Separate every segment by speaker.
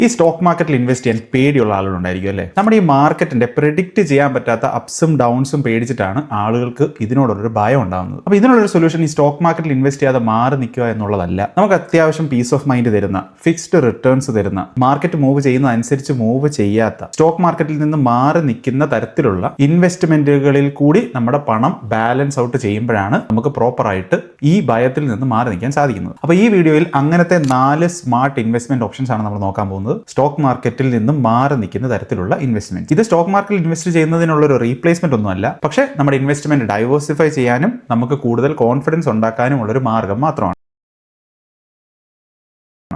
Speaker 1: ഈ സ്റ്റോക്ക് മാർക്കറ്റിൽ ഇൻവെസ്റ്റ് ചെയ്യാൻ പേടിയുള്ള ആളുകളുണ്ടായിരിക്കും അല്ലേ? നമ്മുടെ ഈ മാർക്കറ്റിന്റെ പ്രെഡിക്റ്റ് ചെയ്യാൻ പറ്റാത്ത അപ്സും ഡൗൺസും പേടിച്ചിട്ടാണ് ആളുകൾക്ക് ഇതിനോടൊരു ഭയം ഉണ്ടാകുന്നത്. അപ്പോൾ ഇതിനുള്ളൊരു സൊല്യൂഷൻ ഈ സ്റ്റോക്ക് മാർക്കറ്റിൽ ഇൻവെസ്റ്റ് ചെയ്യാതെ മാറി നിൽക്കുക എന്നുള്ളതല്ല. നമുക്ക് അത്യാവശ്യം പീസ് ഓഫ് മൈൻഡ് തരുന്ന, ഫിക്സ്ഡ് റിട്ടേൺസ് തരുന്ന, മാർക്കറ്റ് മൂവ് ചെയ്യുന്ന അനുസരിച്ച് മൂവ് ചെയ്യാത്ത, സ്റ്റോക്ക് മാർക്കറ്റിൽ നിന്ന് മാറി നിൽക്കുന്ന തരത്തിലുള്ള ഇൻവെസ്റ്റ്മെന്റുകളിൽ കൂടി നമ്മുടെ പണം ബാലൻസ് ഔട്ട് ചെയ്യുമ്പോഴാണ് നമുക്ക് പ്രോപ്പറായിട്ട് ഈ ഭയത്തിൽ നിന്ന് മാറി നിൽക്കാൻ സാധിക്കുന്നത്. അപ്പോൾ ഈ വീഡിയോയിൽ അങ്ങനത്തെ 4 സ്മാർട്ട് ഇൻവെസ്റ്റ്മെന്റ് ഓപ്ഷൻസ് ആണ് നമ്മൾ നോക്കാൻ പോകുന്നത്. സ്റ്റോക്ക് മാർക്കറ്റിൽ നിന്നും മാറി നിൽക്കുന്ന തരത്തിലുള്ള ഇൻവെസ്റ്റ്മെന്റ്. ഇത് സ്റ്റോക്ക് മാർക്കറ്റിൽ ഇൻവെസ്റ്റ് ചെയ്യുന്നതിനുള്ള ഒരു റീപ്ലേസ്മെന്റ് ഒന്നുമല്ല, പക്ഷേ നമ്മുടെ ഇൻവെസ്റ്റ്മെന്റ് ഡൈവേഴ്സിഫൈ ചെയ്യാനും നമുക്ക് കൂടുതൽ കോൺഫിഡൻസ് ഉണ്ടാക്കാനും ഉള്ളൊരു മാർഗം മാത്രമാണ്.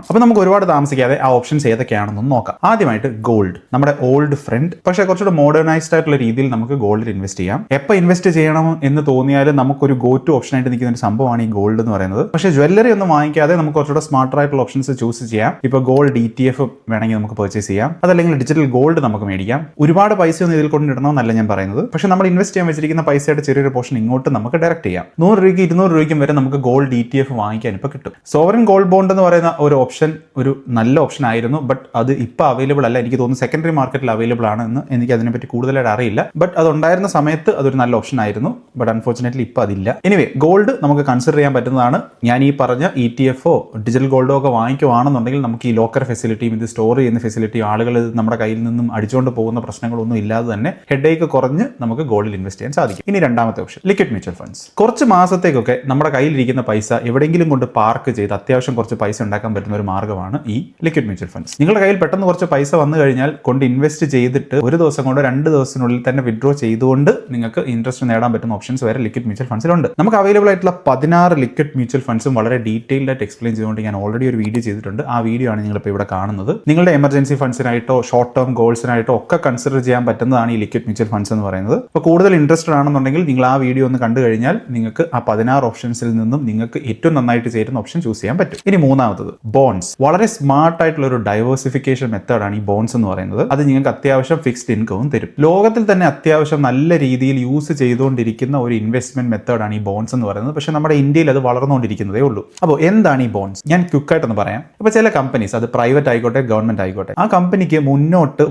Speaker 1: അപ്പോൾ നമുക്ക് ഒരുപാട് താമസിക്കാതെ ആ ഓപ്ഷൻസ് ഏതൊക്കെയാണെന്നൊന്ന് നോക്കാം. ആദ്യമായിട്ട് ഗോൾഡ്, നമ്മുടെ ഓൾഡ് ഫ്രണ്ട്, പക്ഷേ കുറച്ചുകൂടെ മോഡേണൈസ്ഡ് ആയിട്ടുള്ള രീതിയിൽ നമുക്ക് ഗോൾഡിൽ ഇൻവെസ്റ്റ് ചെയ്യാം. എപ്പോൾ ഇൻവെസ്റ്റ് ചെയ്യണം എന്ന് തോന്നിയാലും നമുക്കൊരു ഗോ ടു ഓപ്ഷൻ ആയിട്ട് നിൽക്കുന്ന ഒരു സംഭവമാണ് ഈ ഗോൾഡ് എന്ന് പറയുന്നത്. പക്ഷേ ജ്വല്ലറി ഒന്നും വാങ്ങിക്കാതെ നമുക്ക് കുറച്ചുകൂടെ സ്മാർട്ടർ ആയിട്ടുള്ള ഓപ്ഷൻസ് ചൂസ് ചെയ്യാം. ഇപ്പോൾ ഗോൾഡ് ETF വേണമെങ്കിൽ നമുക്ക് പർച്ചേസ് ചെയ്യാം, അതല്ലെങ്കിൽ ഡിജിറ്റൽ ഗോൾഡ് നമുക്ക് മേടിക്കാം. ഒരുപാട് പൈസ ഒന്നും ഇതിൽ കൊണ്ടിടണമെന്നല്ല ഞാൻ പറയുന്നത്, പക്ഷേ നമ്മൾ ഇൻവെസ്റ്റ് ചെയ്യാൻ വെച്ചിരിക്കുന്ന പൈസയുടെ ചെറിയൊരു പോർഷൻ ഇങ്ങോട്ട് നമുക്ക് ഡയറക്റ്റ് ചെയ്യാം. 100 രൂപയ്ക്ക് 200 രൂപയ്ക്കും വരെ നമുക്ക് ഗോൾഡ് ETF വാങ്ങിക്കാൻ ഇപ്പോൾ കിട്ടും. സോവറിൻ ഗോൾഡ് ബോണ്ട് എന്ന് പറയുന്ന ഒരു ഓപ്ഷൻ ഒരു നല്ല ഓപ്ഷൻ ആയിരുന്നു, ബട്ട് അത് ഇപ്പോൾ അവൈലബിൾ അല്ല. എനിക്ക് തോന്നുന്നു സെക്കൻഡറി മാർക്കറ്റിൽ അവൈലബിൾ ആണെന്ന്. എനിക്ക് അതിനെപ്പറ്റി കൂടുതലായിട്ട് അറിയില്ല, ബട്ട് അത് ഉണ്ടായിരുന്ന സമയത്ത് അതൊരു നല്ല ഓപ്ഷൻ ആയിരുന്നു. ബട്ട് അൺഫോർച്ചുനേറ്റ്ലി ഇപ്പോൾ അതില്ല. എനിവേ, ഗോൾഡ് നമുക്ക് കൺസിഡർ ചെയ്യാൻ പറ്റുന്നതാണ്. ഞാൻ ഈ പറഞ്ഞ ETF ഡിജിറ്റൽ ഗോൾഡോ ഒക്കെ വാങ്ങിക്കുവാണെന്നുണ്ടെങ്കിൽ നമുക്ക് ഈ ലോക്കർ ഫെസിലിറ്റിയും ഇത് സ്റ്റോർ ചെയ്യുന്ന ഫെസിലിറ്റിയും ആളുകൾ നമ്മുടെ കയ്യിൽ നിന്നും അടിച്ചുകൊണ്ട് പോകുന്ന പ്രശ്നങ്ങളൊന്നും ഇല്ലാതെ തന്നെ ഹെഡേക്ക് കുറഞ്ഞ് നമുക്ക് ഗോൾഡിൽ ഇൻവെസ്റ്റ് ചെയ്യാൻ സാധിക്കും. ഇനി രണ്ടാമത്തെ ഓപ്ഷൻ ലിക്വിഡ് മ്യൂച്വൽ ഫണ്ട്സ്. കുറച്ച് മാസത്തേക്കൊക്കെ നമ്മുടെ കയ്യിലിരിക്കുന്ന പൈസ എവിടെയെങ്കിലും കൊണ്ട് പാർക്ക് ചെയ്ത് അത്യാവശ്യം കുറച്ച് പൈസ ഉണ്ടാക്കാൻ പറ്റുന്ന ഒരു മാർഗ്ഗമാണ് ഈ ലിക്വിഡ് മ്യൂച്വൽ ഫണ്ട്സ്. നിങ്ങളുടെ കയ്യിൽ പെട്ടെന്ന് കുറച്ച് പൈസ വന്നു കഴിഞ്ഞാൽ കൊണ്ട് ഇൻവെസ്റ്റ് ചെയ്തിട്ട് ഒരു ദിവസം കൊണ്ടോ 2 ദിവസത്തിനുള്ളിൽ തന്നെ വിഡ്രോ ചെയ്തുകൊണ്ട് നിങ്ങൾക്ക് ഇൻട്രസ്റ്റ് നേടാൻ പറ്റുന്ന ഓപ്ഷൻസ് വരെ ലിക്വിഡ് മ്യൂച്വൽ ഫണ്ട്സിലുണ്ട്. നമുക്ക് അവൈലബിൾ ആയിട്ടുള്ള 16 ലിക്വിഡ് മ്യൂച്വൽ ഫണ്ട്സും വളരെ ഡീറ്റെയിൽഡ് ആയിട്ട് എക്സ്പ്ലെയിൻ ചെയ്തുകൊണ്ട് ഞാൻ ഓൾറെഡി ഒരു വീഡിയോ ചെയ്തിട്ടുണ്ട്. ആ വീഡിയോ ആണ് നിങ്ങളിപ്പോൾ ഇവിടെ കാണുന്നത്. നിങ്ങളുടെ എമർജൻസി ഫണ്ട്സിനായിട്ടോ ഷോർട്ട് ടേം ഗോൾസിനായിട്ടോ ഒക്കെ കൺസിഡർ ചെയ്യാൻ പറ്റുന്നതാണ് ഈ ലിക്വിഡ് മ്യൂച്വൽ ഫണ്ട്സ് എന്ന് പറയുന്നത്. അപ്പോൾ കൂടുതൽ ഇൻട്രസ്റ്റഡ് ആണെന്നുണ്ടെങ്കിൽ നിങ്ങൾ ആ വീഡിയോ ഒന്ന് കണ്ടു കഴിഞ്ഞാൽ നിങ്ങൾക്ക് ആ 16 ഓപ്ഷൻസിൽ നിന്നും നിങ്ങൾക്ക് ഏറ്റവും നന്നായിട്ട് ചേരുന്ന ഓപ്ഷൻ ചൂസ് ചെയ്യാൻ പറ്റും. ഇനി മൂന്നാമത്തത് ബോൺസ്. വളരെ സ്മാർട്ട് ആയിട്ടുള്ള ഒരു ഡൈവേഴ്സിഫിക്കേഷൻ മെത്തേഡാണ് ഈ ബോൺസ് എന്ന് പറയുന്നത്. അത് നിങ്ങൾക്ക് അത്യാവശ്യം ഫിക്സ്ഡ് ഇൻകവും തരും. ലോകത്തിൽ തന്നെ അത്യാവശ്യം നല്ല രീതിയിൽ യൂസ് ചെയ്തുകൊണ്ടിരിക്കുന്ന ഒരു ഇൻവെസ്റ്റ്മെന്റ് മെത്തേഡാണ് ഈ ബോൺസ് എന്ന് പറയുന്നത്. പക്ഷേ നമ്മുടെ ഇന്ത്യയിൽ അത് വളർന്നുകൊണ്ടിരിക്കുന്നതേ ഉള്ളൂ. അപ്പോൾ എന്താണ് ഈ ബോൺസ്? ഞാൻ ക്വിക്കായിട്ടൊന്ന് പറയാം. ഇപ്പോൾ ചില കമ്പനീസ്, അത് പ്രൈവറ്റ് ആയിക്കോട്ടെ ഗവൺമെന്റ് ആയിക്കോട്ടെ, ആ കമ്പനിക്ക് മുന്നോട്ട്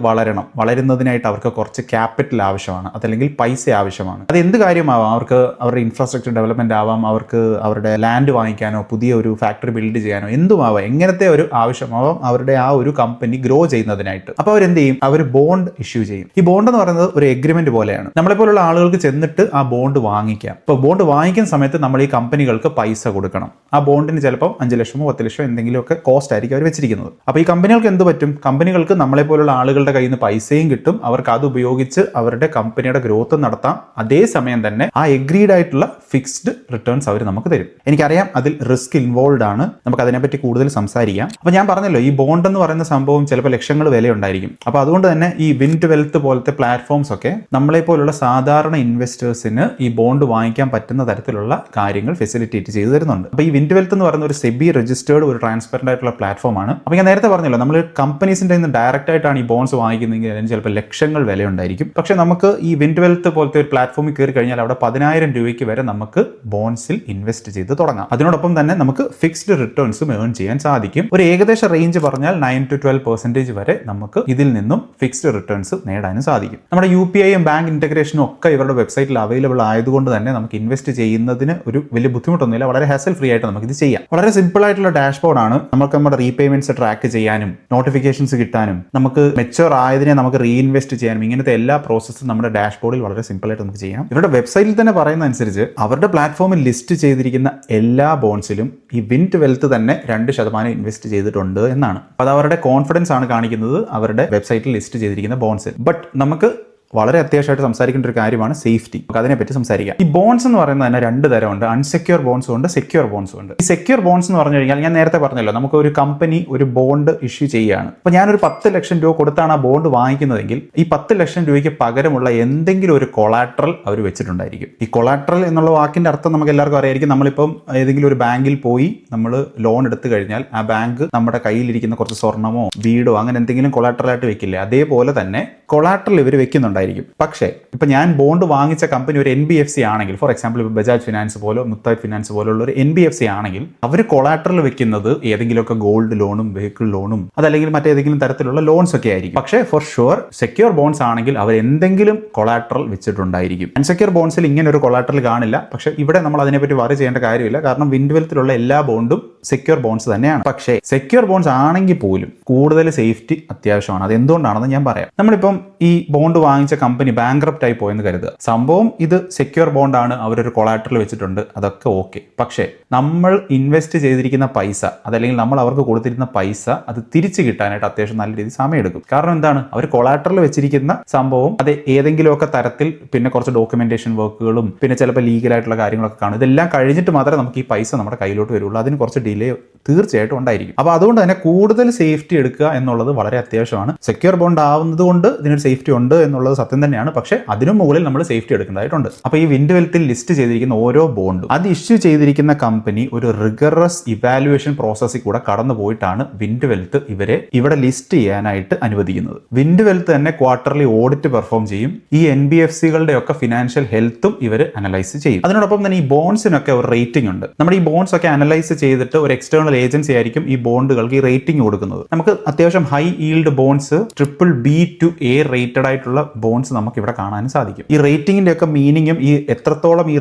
Speaker 1: വളരുന്നതിനായിട്ട് അവർക്ക് കുറച്ച് ക്യാപിറ്റൽ ആവശ്യമാണ്, അതല്ലെങ്കിൽ പൈസ ആവശ്യമാണ്. അത് എന്ത് കാര്യമാവാം. അവർക്ക് അവരുടെ ഇൻഫ്രാസ്ട്രക്ചർ ഡെവലപ്മെന്റ് ആവാം, അവർക്ക് അവരുടെ ലാൻഡ് വാങ്ങിക്കാനോ പുതിയ ഒരു ഫാക്ടറി ബിൽഡ് ചെയ്യാനോ എന്തുമാവാം. എങ്ങനത്തെ ഒരു ആവശ്യമാവാം അവരുടെ ആ ഒരു കമ്പനി ഗ്രോ ചെയ്യുന്നതിനായിട്ട്. അപ്പോൾ അവരെന്ത് ചെയ്യും? അവർ ബോണ്ട് ഇഷ്യൂ ചെയ്യും. ഈ ബോണ്ട് എന്ന് പറയുന്നത് ഒരു എഗ്രിമെന്റ് പോലെയാണ്. നമ്മളെപ്പോലുള്ള ആളുകൾക്ക് ചെന്നിട്ട് ആ ബോണ്ട് വാങ്ങിക്കാം. ഇപ്പോൾ ബോണ്ട് വാങ്ങിക്കുന്ന സമയത്ത് നമ്മൾ ഈ കമ്പനികൾക്ക് പൈസ കൊടുക്കണം. ആ ബോണ്ടിന് ചിലപ്പോൾ 5 ലക്ഷമോ 10 ലക്ഷമോ എന്തെങ്കിലുമൊക്കെ കോസ്റ്റ് ആയിരിക്കും അവർ വെച്ചിരിക്കുന്നത്. അപ്പോൾ ഈ കമ്പനികൾക്ക് എന്ത് പറ്റും? കമ്പനികൾക്ക് നമ്മളെപ്പോലുള്ള ആളുകളുടെ കയ്യിൽ നിന്ന് പൈസയും കിട്ടും. അവർക്ക് അത് ഉപയോഗിച്ച് അവരുടെ കമ്പനിയുടെ ഗ്രോത്ത് നടത്താം. അതേസമയം തന്നെ ആ എഗ്രീഡ് ആയിട്ടുള്ള ഫിക്സ്ഡ് റിട്ടേൺസ് അവർ നമുക്ക് തരും. എനിക്കറിയാം അതിൽ റിസ്ക് ഇൻവോൾവ് ആണ്. നമുക്ക് അതിനെപ്പറ്റി കൂടുതൽ സംസാരിക്കാം. അപ്പോൾ ഞാൻ പറഞ്ഞല്ലോ, ഈ ബോണ്ട് എന്ന് പറയുന്ന സംഭവം ചിലപ്പോൾ ലക്ഷങ്ങൾ വിലയുണ്ടായിരിക്കും. അപ്പോൾ അതുകൊണ്ട് തന്നെ ഈ വിൻഡ് വെൽത്ത് പോലത്തെ പ്ലാറ്റ്ഫോംസ് ഒക്കെ നമ്മളെ പോലുള്ള സാധാരണ ഇൻവെസ്റ്റേഴ്സിന് ഈ ബോണ്ട് വാങ്ങിക്കാൻ പറ്റുന്ന തരത്തിലുള്ള കാര്യങ്ങൾ ഫെസിലിറ്റേറ്റ് ചെയ്തു തരുന്നുണ്ട്. അപ്പോൾ ഈ വിൻഡ് വെൽത്ത് എന്ന് പറയുന്ന ഒരു സെബി രജിസ്റ്റേർഡ് ഒരു ട്രാൻസ്പെറന്റ് ആയിട്ടുള്ള പ്ലാറ്റ്ഫോം ആണ്. അപ്പോൾ ഞാൻ നേരത്തെ പറഞ്ഞല്ലോ, നമ്മൾ കമ്പനീസിന്റെ നിന്ന് ഡയറക്റ്റ് ആയിട്ടാണ് ഈ ബോൺസ് വാങ്ങിക്കുന്നതെങ്കിൽ അതിന് ചിലപ്പോൾ ലക്ഷങ്ങൾ വിലയുണ്ടായിരിക്കും. പക്ഷേ നമുക്ക് ഈ വിൻഡ് വെൽത്ത് പോലത്തെ ഒരു പ്ലാറ്റ്ഫോമിൽ കയറി കഴിഞ്ഞാൽ അവിടെ 10,000 രൂപയ്ക്ക് വരെ നമുക്ക് ബോൺസിൽ ഇൻവെസ്റ്റ് ചെയ്ത് തുടങ്ങാം. അതിനോടൊപ്പം തന്നെ നമുക്ക് ഫിക്സ്ഡ് റിട്ടേൺസും ഏൺ ചെയ്യാൻ സാധിക്കും. ഒരു ഏകദേശ റേഞ്ച് പറഞ്ഞാൽ 9 to 12% വരെ നമുക്ക് ഇതിൽ നിന്നും ഫിക്സ്ഡ് റിട്ടേൺസ് നേടാനും സാധിക്കും. നമ്മുടെ UPIയും ബാങ്ക് ഇന്റഗ്രേഷനും ഒക്കെ ഇവരുടെ വെബ്സൈറ്റിൽ അവൈലബിൾ ആയതുകൊണ്ട് തന്നെ നമുക്ക് ഇൻവെസ്റ്റ് ചെയ്യുന്നതിന് ഒരു വലിയ ബുദ്ധിമുട്ടൊന്നുമില്ല. വളരെ ഹാസൽ ഫ്രീ ആയിട്ട് നമുക്ക് ഇത് ചെയ്യാം. വളരെ സിമ്പിൾ ആയിട്ടുള്ള ഡാഷ്ബോർഡ് ആണ്. നമുക്ക് നമ്മുടെ റീപേയ്മെന്റ്സ് ട്രാക്ക് ചെയ്യാനും നോട്ടിഫിക്കേഷൻസ് കിട്ടാനും നമുക്ക് മെച്ചൂർ ആയതിനെ നമുക്ക് റീഇൻവെസ്റ്റ് ചെയ്യാനും ഇങ്ങനത്തെ എല്ലാ പ്രോസസ്സും നമ്മുടെ ഡാഷ്ബോർഡിൽ വളരെ സിമ്പിൾ ആയിട്ട് നമുക്ക് ചെയ്യാം. ഇവരുടെ വെബ്സൈറ്റിൽ തന്നെ പറയുന്ന അനുസരിച്ച് അവരുടെ പ്ലാറ്റ്ഫോമിൽ ലിസ്റ്റ് ചെയ്തിരിക്കുന്ന എല്ലാ ബോൺസിലും ഈ വിൻഡ് വെൽത്ത് തന്നെ 2% ഇൻവെസ്റ്റ് ചെയ്തിട്ടുണ്ട് എന്നാണ്. അത് അവരുടെ കോൺഫിഡൻസ് ആണ് കാണിക്കുന്നത് അവരുടെ വെബ്സൈറ്റിൽ ലിസ്റ്റ് ചെയ്തിരിക്കുന്ന ബോൺസിൽ. ബട്ട് നമുക്ക് വളരെ അത്യാവശ്യമായിട്ട് സംസാരിക്കേണ്ട ഒരു കാര്യമാണ് സേഫ്റ്റി. നമുക്ക് അതിനെപ്പറ്റി സംസാരിക്കാം. ഈ ബോൺസ് എന്ന് പറയുന്നത് തന്നെ 2 തരമുണ്ട്. അൺസെക്യൂർ ബോൺസും ഉണ്ട്, സെക്യൂർ ബോൺസും ഉണ്ട്. ഈ സെക്യൂർ ബോൺസ് എന്ന് പറഞ്ഞു കഴിഞ്ഞാൽ ഞാൻ നേരത്തെ പറഞ്ഞല്ലോ, നമുക്ക് ഒരു കമ്പനി ഒരു ബോണ്ട് ഇഷ്യൂ ചെയ്യുകയാണ്. അപ്പോൾ ഞാനൊരു 10 ലക്ഷം രൂപ കൊടുത്താണ് ആ ബോണ്ട് വാങ്ങിക്കുന്നതെങ്കിൽ ഈ 10 ലക്ഷം രൂപയ്ക്ക് പകരമുള്ള എന്തെങ്കിലും ഒരു കൊളാട്രൽ അവർ വെച്ചിട്ടുണ്ടായിരിക്കും. ഈ കൊളാട്രൽ എന്നുള്ള വാക്കിന്റെ അർത്ഥം നമുക്ക് എല്ലാവർക്കും അറിയായിരിക്കും. നമ്മളിപ്പം ഏതെങ്കിലും ഒരു ബാങ്കിൽ പോയി നമ്മൾ ലോൺ എടുത്തു കഴിഞ്ഞാൽ ആ ബാങ്ക് നമ്മുടെ കയ്യിലിരിക്കുന്ന കുറച്ച് സ്വർണ്ണമോ വീടോ അങ്ങനെ എന്തെങ്കിലും കൊളാട്രലായിട്ട് വെക്കില്ലേ? അതേപോലെ തന്നെ കൊളാട്രൽ ഇവർ വെക്കുന്നുണ്ടായിരിക്കും. പക്ഷേ ഇപ്പൊ ഞാൻ ബോണ്ട് വാങ്ങിച്ച കമ്പനി ഒരു NBFC ആണെങ്കിൽ, ഫോർ എക്സാമ്പിൾ ഇപ്പോൾ ബജാജ് ഫിനാൻസ് പോലോ മുത്തായ് ഫിനാൻസ് പോലുള്ള ഒരു NBFC ആണെങ്കിൽ അവർ കൊളാട്രൽ വെക്കുന്നത് ഏതെങ്കിലുമൊക്കെ ഗോൾഡ് ലോണും വെഹിക്കിൾ ലോണും അതല്ലെങ്കിൽ മറ്റേതെങ്കിലും തരത്തിലുള്ള ലോൺസ് ഒക്കെ ആയിരിക്കും. പക്ഷേ ഫോർ ഷുവർ സെക്യൂർ ബോൺസ് ആണെങ്കിൽ അവർ എന്തെങ്കിലും കൊളാട്രൽ വെച്ചിട്ടുണ്ടായിരിക്കും. അൺസെക്യൂർ ബോൺസിൽ ഇങ്ങനെ ഒരു കൊളാട്രൽ കാണില്ല. പക്ഷേ ഇവിടെ നമ്മൾ അതിനെപ്പറ്റി വറി ചെയ്യേണ്ട കാര്യമില്ല. കാരണം വിൻഡ്വെൽത്തിലുള്ള എല്ലാ ബോണ്ടും സെക്യൂർ ബോൺസ് തന്നെയാണ്. പക്ഷേ സെക്യൂർ ബോൺസ് ആണെങ്കിൽ പോലും കൂടുതൽ സേഫ്റ്റി അത്യാവശ്യമാണ്. അത് എന്തുകൊണ്ടാണെന്ന് ഞാൻ പറയാം. നമ്മളിപ്പം ഈ ബോണ്ട് വാങ്ങിച്ച കമ്പനി ബാങ്ക്രപ്റ്റ് ആയി പോയെന്ന് കരുതുക. സംഭവം ഇത് സെക്യൂർ ബോണ്ടാണ്, അവരൊരു കൊളാട്രൽ വെച്ചിട്ടുണ്ട്, അതൊക്കെ ഓക്കെ. പക്ഷേ നമ്മൾ ഇൻവെസ്റ്റ് ചെയ്തിരിക്കുന്ന പൈസ അതല്ലെങ്കിൽ നമ്മൾ അവർക്ക് കൊടുത്തിരുന്ന പൈസ അത് തിരിച്ചു കിട്ടാനായിട്ട് അത്യാവശ്യം നല്ല രീതിയിൽ സമയമെടുക്കും. കാരണം എന്താണ്, അവർ കൊളാട്രൽ വെച്ചിരിക്കുന്ന സംഭവം അത് ഏതെങ്കിലുമൊക്കെ തരത്തിൽ പിന്നെ കുറച്ച് ഡോക്യുമെന്റേഷൻ വർക്കുകളും പിന്നെ ചിലപ്പോൾ ലീഗലായിട്ടുള്ള കാര്യങ്ങളൊക്കെ കാണും. ഇതെല്ലാം കഴിഞ്ഞിട്ട് മാത്രമേ നമുക്ക് ഈ പൈസ നമ്മുടെ കയ്യിലോട്ട് വരുള്ളൂ. അതിന് കുറച്ച് ഡിലേ തീർച്ചയായിട്ടും ഉണ്ടായിരിക്കും. അപ്പോൾ അതുകൊണ്ട് തന്നെ കൂടുതൽ സേഫ്റ്റി എടുക്കുക എന്നുള്ളത് വളരെ അത്യാവശ്യമാണ്. സെക്യൂർ ബോണ്ട് ആവുന്നത് കൊണ്ട് ഇതിനൊരു സേഫ്റ്റി ഉണ്ട് എന്നുള്ളത് സത്യം തന്നെയാണ്. പക്ഷേ അതിനു മുകളിൽ നമ്മൾ സേഫ്റ്റി എടുക്കേണ്ടതായിട്ടുണ്ട്. അപ്പോൾ ഈ വിൻഡ്വെൽത്തിൽ ലിസ്റ്റ് ചെയ്തിരിക്കുന്ന ഓരോ ബോണ്ടും അത് ഇഷ്യൂ ചെയ്തിരിക്കുന്ന കമ്പനി ഒരു റിഗറസ് ഇവാലുവേഷൻ പ്രോസസ്സിൽ കൂടെ കടന്നു പോയിട്ടാണ് വിൻഡ്വെൽത്ത് ഇവരെ ഇവിടെ ലിസ്റ്റ് ചെയ്യാനായിട്ട് അനുവദിക്കുന്നത്. വിൻഡ്വെൽത്ത് തന്നെ ക്വാർട്ടർലി ഓഡിറ്റ് പെർഫോം ചെയ്യും. ഈ NBFCകളുടെ ഒക്കെ ഫിനാൻഷ്യൽ ഹെൽത്തും ഇവർ അനലൈസ് ചെയ്യും. അതിനോടൊപ്പം തന്നെ ഈ ബോൺസിനൊക്കെ ഒരു റേറ്റിംഗ് ഉണ്ട്. നമ്മുടെ ഈ ബോൺസ് ഒക്കെ അനലൈസ് ചെയ്തിട്ട് ഒരു എക്സ്റ്റേണൽ ഏജൻസി ആയിരിക്കും ഈ ബോണ്ടുകൾക്ക് ഈ റേറ്റിംഗ് കൊടുക്കുന്നത്. നമുക്ക് അത്യാവശ്യം high yield bonds BBB to A rated ആയിട്ടുള്ള ബോൺസ് നമുക്ക് ഇവിടെ കാണാൻ സാധിക്കും. ഈ റേറ്റിംഗിന്റെ ഒക്കെ മീനിങ്ങും ഈ എത്രത്തോളം ഈ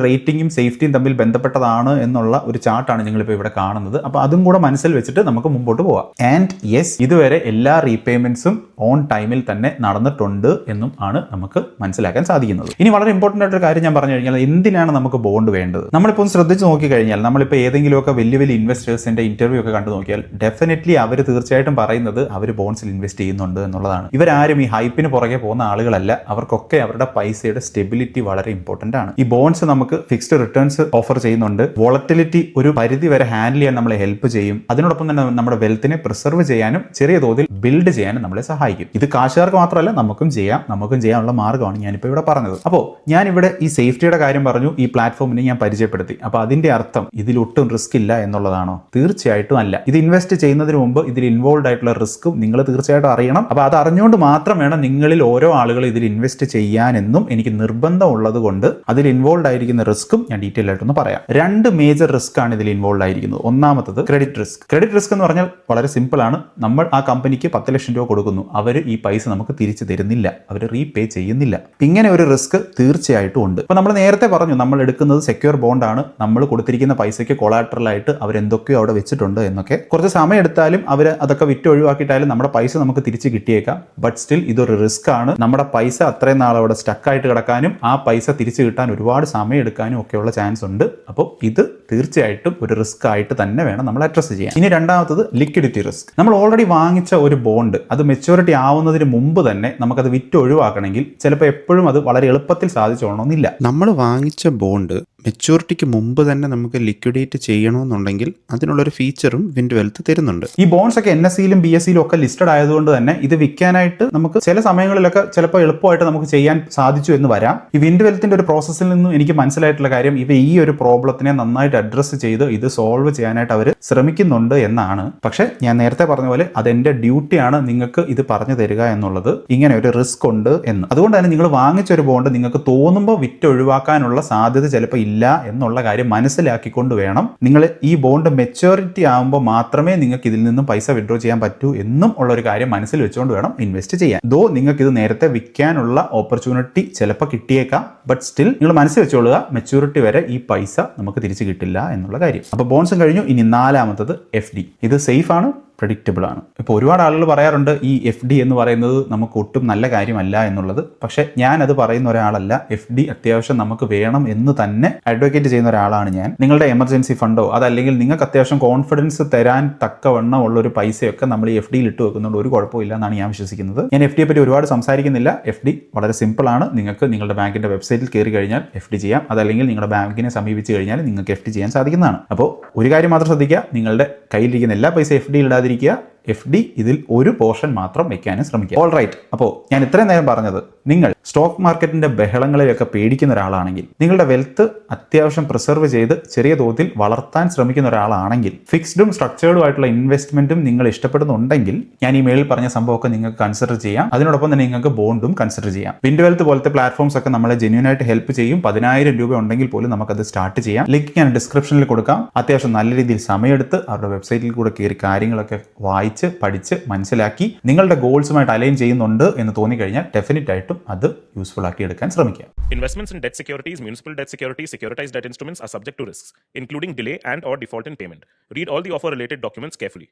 Speaker 1: റേറ്റിംഗും സേഫ്റ്റിയും തമ്മിൽ ബന്ധപ്പെട്ടതാണ് എന്നുള്ള ഒരു ചാർട്ടാണ് നിങ്ങളിപ്പോൾ ഇവിടെ കാണുന്നത്. അപ്പോൾ അതും കൂടെ മനസ്സിൽ വെച്ചിട്ട് നമുക്ക് മുമ്പോട്ട് പോവാം. ആൻഡ് യെസ്, ഇതുവരെ എല്ലാ റീപേയ്മെന്റ്സും ഓൺ ടൈമിൽ തന്നെ നടന്നിട്ടുണ്ട് എന്നും ആണ് നമുക്ക് മനസ്സിലാക്കാൻ സാധിക്കുന്നത്. ഇനി വളരെ ഇമ്പോർട്ടന്റ് ആയിട്ടൊരു കാര്യം ഞാൻ പറഞ്ഞു കഴിഞ്ഞാൽ, എന്തിനാണ് നമുക്ക് ബോണ്ട് വേണ്ടത്? നമ്മളിപ്പോൾ ശ്രദ്ധിച്ച് നോക്കി കഴിഞ്ഞാൽ, നമ്മളിപ്പോൾ ഏതെങ്കിലുമൊക്കെ വലിയ വലിയ ഇൻവെസ്റ്റേഴ്സിന്റെ ഇന്റർവ്യൂ ഒക്കെ കണ്ടു നോക്കിയാൽ ഡെഫിനറ്റ്ലി അവർ തീർച്ചയായിട്ടും പറയുന്നത് അവർ ബോൺസിൽ ഇൻവെസ്റ്റ് ചെയ്യുന്നുണ്ട് എന്നുള്ളതാണ്. ഇവരാരും ഈ ഹൈപ്പിന് പുറകെ പോകുന്ന ആളുകളല്ല. അവർക്കൊക്കെ അവരുടെ പൈസയുടെ സ്റ്റെബിലിറ്റി വളരെ ഇമ്പോർട്ടന്റ് ആണ്. ഈ ബോൺസ് നമുക്ക് ഫിക്സ്ഡ് റിട്ടേൺസ് ഓഫർ ചെയ്യുന്നുണ്ട്. വോളറ്റിലിറ്റി ഒരു പരിധി വരെ ഹാൻഡിൽ ചെയ്യാൻ നമ്മളെ ഹെൽപ്പ് ചെയ്യും. അതിനോടൊപ്പം തന്നെ നമ്മുടെ വെൽത്തിനെ പ്രിസർവ് ചെയ്യാനും ചെറിയ തോതിൽ ബിൽഡ് ചെയ്യാനും നമ്മളെ സഹായിക്കും. ഇത് കാശുകാർക്ക് മാത്രമല്ല നമുക്കും ചെയ്യാനുള്ള മാർഗ്ഗമാണ് ഞാനിപ്പോൾ ഇവിടെ പറഞ്ഞത്. അപ്പോൾ ഞാനിവിടെ ഈ സേഫ്റ്റിയുടെ കാര്യം പറഞ്ഞു, ഈ പ്ലാറ്റ്ഫോമിനെ ഞാൻ പരിചയപ്പെടുത്തി. അപ്പോൾ അതിന്റെ അർത്ഥം ഇതിലൊട്ടും റിസ്ക് ഇല്ല എന്നുള്ളതാണോ? തീർച്ചയായിട്ടും അല്ല. ഇത് ഇൻവെസ്റ്റ് ചെയ്യുന്നതിന് മുമ്പ് ഇതിൽ ഇൻവോൾവ് ആയിട്ടുള്ള റിസ്ക്കും നിങ്ങൾ തീർച്ചയായിട്ടും അറിയണം. അപ്പോൾ അത് അറിഞ്ഞുകൊണ്ട് മാത്രം വേണം നിങ്ങളിൽ ഓരോ ആളുകൾ ഇതിൽ ഇൻവെസ്റ്റ് ചെയ്യാനെന്നും എനിക്ക് നിർബന്ധം ഉള്ളത് കൊണ്ട് അതിൽ ഇൻവോൾവ് ആയിരിക്കുന്ന റിസ്ക്കും ഞാൻ ഡീറ്റെയിൽ ആയിട്ടൊന്ന് പറയാം. 2 മേജർ റിസ്ക് ആണ് ഇതിൽ ഇൻവോൾവ് ആയിരിക്കുന്നത്. ഒന്നാമത്തത് ക്രെഡിറ്റ് റിസ്ക്. ക്രെഡിറ്റ് റിസ്ക് എന്ന് പറഞ്ഞാൽ വളരെ സിമ്പിൾ ആണ്. നമ്മൾ ആ കമ്പനിക്ക് 10 ലക്ഷം രൂപ കൊടുക്കുന്നു, അവർ ഈ പൈസ നമുക്ക് തിരിച്ചു തരുന്നില്ല, അവർ റീപേ ചെയ്യുന്നില്ല. ഇങ്ങനെ ഒരു റിസ്ക് തീർച്ചയായിട്ടും ഉണ്ട്. അപ്പോൾ നമ്മൾ നേരത്തെ പറഞ്ഞു, നമ്മൾ എടുക്കുന്നത് സെക്യൂർ ബോണ്ട് ആണ്, നമ്മൾ കൊടുത്തിരിക്കുന്ന പൈസയ്ക്ക് കൊളാട്രൽ ആയിട്ട് അവർ എന്തൊക്കെയോ അവിടെ വെച്ചിട്ടുണ്ട് എന്നൊക്കെ. കുറച്ച് സമയം എടുത്താലും അവർ അതൊക്കെ വിറ്റ് ഒഴിവാക്കിയിട്ടാലും നമ്മുടെ പൈസ നമുക്ക് തിരിച്ച് കിട്ടിയേക്കാം. ബട്ട് സ്റ്റിൽ ഇതൊരു റിസ്ക് ആണ്. നമ്മുടെ പൈസ അത്രയും നാൾ അവിടെ സ്റ്റക്കായിട്ട് കിടക്കാനും ആ പൈസ തിരിച്ചു കിട്ടാൻ ഒരുപാട് സമയം എടുക്കാനും ഒക്കെയുള്ള ചാൻസ് ഉണ്ട്. അപ്പോൾ ഇത് തീർച്ചയായിട്ടും ഒരു റിസ്ക് ആയിട്ട് തന്നെ വേണം നമ്മൾ അഡ്രസ് ചെയ്യാൻ. ഇനി രണ്ടാമത്തത് ലിക്വിഡിറ്റി റിസ്ക്. നമ്മൾ ഓൾറെഡി വാങ്ങിച്ച ഒരു ബോണ്ട് അത് മെച്യൂരിറ്റി ആവുന്നതിന് മുമ്പ് തന്നെ നമുക്കത് വിറ്റ് ഒഴിവാക്കണമെങ്കിൽ ചിലപ്പോൾ എപ്പോഴും അത് വളരെ എളുപ്പത്തിൽ സാധിച്ചോണമെന്നില്ല.
Speaker 2: നമ്മൾ വാങ്ങിച്ച ബോണ്ട് മെച്യൂരിറ്റിക്ക് മുമ്പ് തന്നെ നമുക്ക് ലിക്വിഡേറ്റ് ചെയ്യണമെന്നുണ്ടെങ്കിൽ അതിനുള്ളൊരു ഫീച്ചറും വിൻഡ്വെൽത്ത് തരുന്നുണ്ട്.
Speaker 1: ഈ ബോൺസ് ഒക്കെ NSEയിലും BSEയിലും ഒക്കെ ലിസ്റ്റഡ് ആയതുകൊണ്ട് തന്നെ ഇത് വിൽക്കാനായിട്ട് നമുക്ക് ചില സമയങ്ങളിലൊക്കെ ചിലപ്പോൾ എളുപ്പമായിട്ട് നമുക്ക് ചെയ്യാൻ സാധിച്ചു എന്ന് വരാം. ഈ വിൻഡ്വെൽത്തിന്റെ ഒരു പ്രോസസ്സിൽ നിന്നും എനിക്ക് മനസ്സിലായിട്ടുള്ള കാര്യം, ഇവ ഈ ഒരു പ്രോബ്ലത്തിനെ നന്നായിട്ട് അഡ്രസ്സ് ചെയ്ത് ഇത് സോൾവ് ചെയ്യാനായിട്ട് അവർ ശ്രമിക്കുന്നുണ്ട് എന്നാണ്. പക്ഷേ ഞാൻ നേരത്തെ പറഞ്ഞ പോലെ അതെന്റെ ഡ്യൂട്ടിയാണ് നിങ്ങൾക്ക് ഇത് പറഞ്ഞു തരിക എന്നുള്ളത്, ഇങ്ങനെ ഒരു റിസ്ക് ഉണ്ട് എന്ന്. അതുകൊണ്ട് തന്നെ നിങ്ങൾ വാങ്ങിച്ചൊരു ബോണ്ട് നിങ്ങൾക്ക് തോന്നുമ്പോൾ വിറ്റ് ഒഴിവാക്കാനുള്ള സാധ്യത ചിലപ്പോൾ ഇല്ല എന്നുള്ള കാര്യം മനസ്സിലാക്കിക്കൊണ്ട് വേണം നിങ്ങൾ ഈ ബോണ്ട് മെച്യൂരിറ്റി ആകുമ്പോൾ മാത്രമേ നിങ്ങൾക്ക് ഇതിൽ നിന്നും പൈസ വിഡ്രോ ചെയ്യാൻ പറ്റൂ എന്നും ഉള്ള ഒരു കാര്യം മനസ്സിൽ വെച്ചുകൊണ്ട് വേണം ഇൻവെസ്റ്റ് ചെയ്യാൻ. ദോ നിങ്ങൾക്ക് ഇത് നേരത്തെ വിൽക്കാനുള്ള ഓപ്പർച്യൂണിറ്റി ചിലപ്പോൾ കിട്ടിയേക്കാം. ബട്ട് സ്റ്റിൽ നിങ്ങൾ മനസ്സിൽ വെച്ചോളുക, മെച്യൂരിറ്റി വരെ ഈ പൈസ നമുക്ക് തിരിച്ചു കിട്ടില്ല എന്നുള്ള കാര്യം. അപ്പോൾ ബോൺസും കഴിഞ്ഞു. ഇനി നാലാമത്തത് FD. ഇത് സേഫ് ആണ്, പ്രഡിക്റ്റബിൾ ആണ്. ഇപ്പോൾ ഒരുപാട് ആളുകൾ പറയാറുണ്ട് ഈ FD എന്ന് പറയുന്നത് നമുക്ക് ഒട്ടും നല്ല കാര്യമല്ല എന്നുള്ളത്. പക്ഷേ ഞാനത് പറയുന്ന ഒരാളല്ല. FD അത്യാവശ്യം നമുക്ക് വേണം എന്ന് തന്നെ അഡ്വക്കേറ്റ് ചെയ്യുന്ന ഒരാളാണ് ഞാൻ. നിങ്ങളുടെ എമർജൻസി ഫണ്ടോ അതല്ലെങ്കിൽ നിങ്ങൾക്ക് അത്യാവശ്യം കോൺഫിഡൻസ് തരാൻ തക്കവണ്ണം ഉള്ളൊരു പൈസയൊക്കെ നമ്മൾ ഈ FDയിൽ ഇട്ട് വെക്കുന്നുണ്ട് ഒരു കുഴപ്പമില്ല എന്നാണ് ഞാൻ വിശ്വസിക്കുന്നത്. ഞാൻ FDയെ പറ്റി ഒരുപാട് സംസാരിക്കുന്നില്ല. FD വളരെ സിമ്പിൾ ആണ്. നിങ്ങൾക്ക് നിങ്ങളുടെ ബാങ്കിന്റെ വെബ്സൈറ്റിൽ കയറി കഴിഞ്ഞാൽ FD ചെയ്യാം. അതല്ലെങ്കിൽ നിങ്ങളുടെ ബാങ്കിനെ സമീപിച്ച് കഴിഞ്ഞാൽ നിങ്ങൾക്ക് FD ചെയ്യാൻ സാധിക്കുന്നതാണ്. അപ്പോൾ ഒരു കാര്യം മാത്രം ശ്രദ്ധിക്കുക, നിങ്ങളുടെ കയ്യിലിരിക്കുന്ന എല്ലാ പൈസ FDയിൽ ഇടാതിരിക്കുക. FD ഇതിൽ ഒരു പോർഷൻ മാത്രം വെക്കാനും ശ്രമിക്കുക. All right. അപ്പോൾ ഞാൻ ഇത്രയും നേരം പറഞ്ഞത്, നിങ്ങൾ സ്റ്റോക്ക് മാർക്കറ്റിന്റെ ബഹളങ്ങളിലൊക്കെ പേടിക്കുന്ന ഒരാളാണെങ്കിൽ, നിങ്ങളുടെ വെൽത്ത് അത്യാവശ്യം പ്രിസർവ് ചെയ്ത് ചെറിയ തോതിൽ വളർത്താൻ ശ്രമിക്കുന്ന ഒരാളാണെങ്കിൽ, ഫിക്സ്ഡും സ്ട്രക്ചേർഡും ആയിട്ടുള്ള ഇൻവെസ്റ്റ്മെന്റും നിങ്ങൾ ഇഷ്ടപ്പെടുന്നുണ്ടെങ്കിൽ ഞാൻ ഈ മേളിൽ പറഞ്ഞ സംഭവമൊക്കെ നിങ്ങൾക്ക് കൺസിഡർ ചെയ്യാം. അതിനോടൊപ്പം തന്നെ നിങ്ങൾക്ക് ബോണ്ടും കൺസിഡർ ചെയ്യാം. വിൻഡ് വെൽത്ത് പോലത്തെ പ്ലാറ്റ്ഫോംസ് ഒക്കെ നമ്മളെ ജെന്യൂൻ ആയിട്ട് ഹെൽപ്പ് ചെയ്യും. 10,000 രൂപ ഉണ്ടെങ്കിൽ പോലും നമുക്കത് സ്റ്റാർട്ട് ചെയ്യാം. ലിങ്ക് ഞാൻ ഡിസ്ക്രിപ്ഷനിൽ കൊടുക്കാം. അത്യാവശ്യം നല്ല രീതിയിൽ സമയമെടുത്ത് അവരുടെ വെബ്സൈറ്റിൽ കൂടെ കയറി കാര്യങ്ങളൊക്കെ വായിച്ച് പഠിച്ച് മനസ്സിലാക്കി നിങ്ങളുടെ ഗോൾസുമായിട്ട് അലൈൻ ചെയ്യുന്നുണ്ട് എന്ന് തോന്നിക്കഴിഞ്ഞാൽ ഡെഫിനറ്റ് ആയിട്ടും അത് യൂസ്ഫുൾ ആക്കി എടുക്കാൻ ശ്രമിക്കുക.
Speaker 3: Investments in debt securities, municipal debt securities, securitized debt instruments are subject to risks, including delay and/or default in payment. Read all the offer-related documents carefully.